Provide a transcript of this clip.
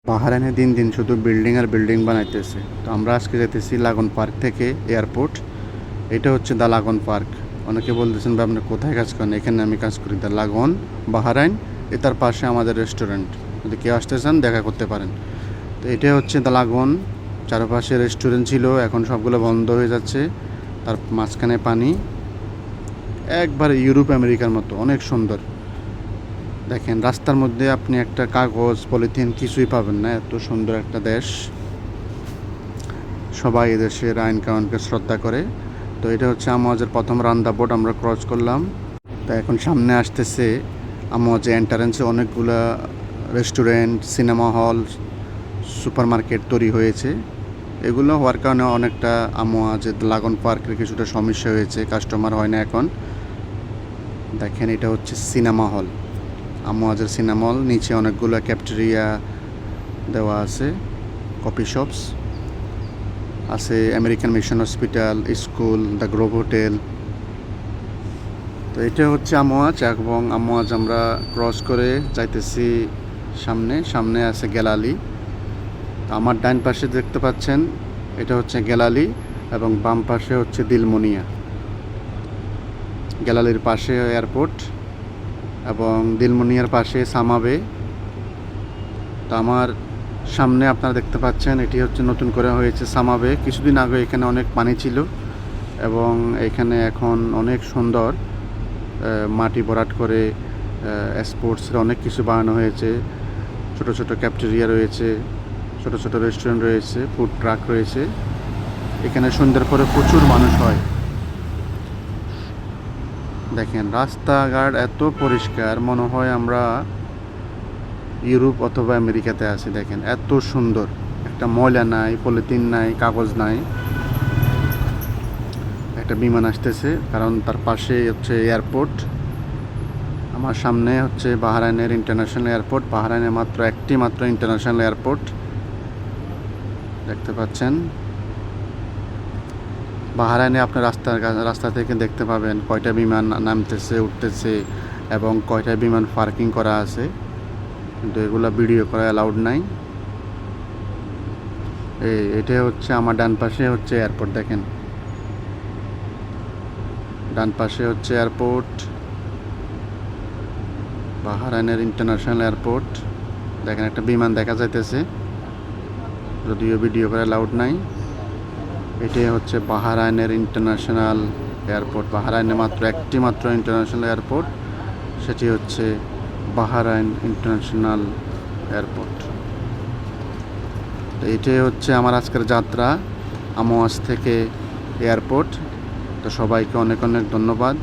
বাহরাইনে দিন দিন শুধু বিল্ডিং আর বিল্ডিং বানাইতেছে। তো আমরা আজকে যেতেছি লাগন পার্ক থেকে এয়ারপোর্ট। এটা হচ্ছে দ্য লাগন পার্ক। অনেকে বলতেছেন ভাই আপনি কোথায় কাজ করেন? এখানে আমি কাজ করি দ্য লাগন বাহরাইন। তার পাশে আমাদের রেস্টুরেন্ট, যদি কেউ আসতে চান দেখা করতে পারেন। তো এটা হচ্ছে দ্য লাগন। চারপাশে রেস্টুরেন্ট ছিল, এখন সবগুলো বন্ধ হয়ে যাচ্ছে। তার মাঝখানে পানি, একবার ইউরোপ আমেরিকার মতো অনেক সুন্দর। দেখেন রাস্তার মধ্যে আপনি একটা কাগজ পলিথিন কিছুই পাবেন না, এত সুন্দর একটা দেশ। সবাই এদেশের আইন কানুনকে শ্রদ্ধা করে। তো এটা হচ্ছে আমাদের প্রথম রান্দা বোর্ড, আমরা ক্রস করলাম। তো এখন সামনে আসতেছে আমাদের এন্টারেন্সে অনেকগুলা restaurant, cinema hall, super market তৈরি হয়েছে। এগুলো হওয়ার কারণে অনেকটা আমাদের লাগন পার্কের কিছুটা সমস্যা হয়েছে, কাস্টমার হয় না এখন। দেখেন এটা হচ্ছে সিনেমা হল, আমাদের সিনেমা হল। নিচে অনেকগুলো ক্যাফটেরিয়া দেওয়া আছে, কফি শপস আছে, American mission hospital, school, the Grove hotel. তো এটা হচ্ছে আমোয়াজ, এবং আমোয়াজ আমরা ক্রস করে যাইতেছি সামনে। সামনে আছে গ্যালারি। তো আমার ডান পাশে দেখতে পাচ্ছেন এটা হচ্ছে গ্যালারি, এবং বাম পাশে হচ্ছে দিলমুনিয়া। গ্যালারির পাশে এয়ারপোর্ট এবং দিলমুনিয়ার পাশে সামাবে। তো আমার সামনে আপনারা দেখতে পাচ্ছেন এটি হচ্ছে নতুন করে হয়েছে সামাবে। কিছুদিন আগে এখানে অনেক পানি ছিল, এবং এখানে এখন অনেক সুন্দর মাটি ভরাট করে স্পোর্টসের অনেক কিছু বানানো হয়েছে। ছোট ছোট ক্যাফটেরিয়া রয়েছে, ছোট ছোট রেস্টুরেন্ট রয়েছে, ফুড ট্রাক রয়েছে। এখানে সন্ধ্যার পরে প্রচুর মানুষ হয়। দেখেন রাস্তাঘাট এত পরিষ্কার, মনে হয় আমরা ইউরোপ অথবা আমেরিকাতে আছি। দেখেন এত সুন্দর, একটা ময়লা নাই, পলিথিন নাই, কাগজ নাই। একটা বিমান আসতেছে, কারণ তার পাশে হচ্ছে এয়ারপোর্ট। আমার সামনে হচ্ছে বাহরাইনের ইন্টারন্যাশনাল এয়ারপোর্ট। বাহরাইনে মাত্র ইন্টারন্যাশনাল এয়ারপোর্ট দেখতে পাচ্ছেন। বাহরাইনে আপনি রাস্তা থেকে দেখতে পাবেন কয়টা বিমান নামতেছে, উঠতেছে, এবং কয়টা বিমান পার্কিং করা আছে, কিন্তু এগুলো ভিডিও করা অ্যালাউড নাই। এটা হচ্ছে আমার ডান পাশে হচ্ছে এয়ারপোর্ট। দেখেন ডান পাশে হচ্ছে এয়ারপোর্ট, বাহরাইনের ইন্টারন্যাশনাল এয়ারপোর্ট। দেখেন একটা বিমান দেখা যাইতেছে, যদিও ভিডিও করা অ্যালাউড নাই। এটাই হচ্ছে বাহরাইনের ইন্টারন্যাশনাল এয়ারপোর্ট। বাহরাইনে মাত্র ইন্টারন্যাশনাল এয়ারপোর্ট, সেটি হচ্ছে বাহরাইন ইন্টারন্যাশনাল এয়ারপোর্ট। তো এটাই হচ্ছে আমার আজকের যাত্রা আমোয়াজ থেকে এয়ারপোর্ট। তো সবাইকে অনেক অনেক ধন্যবাদ।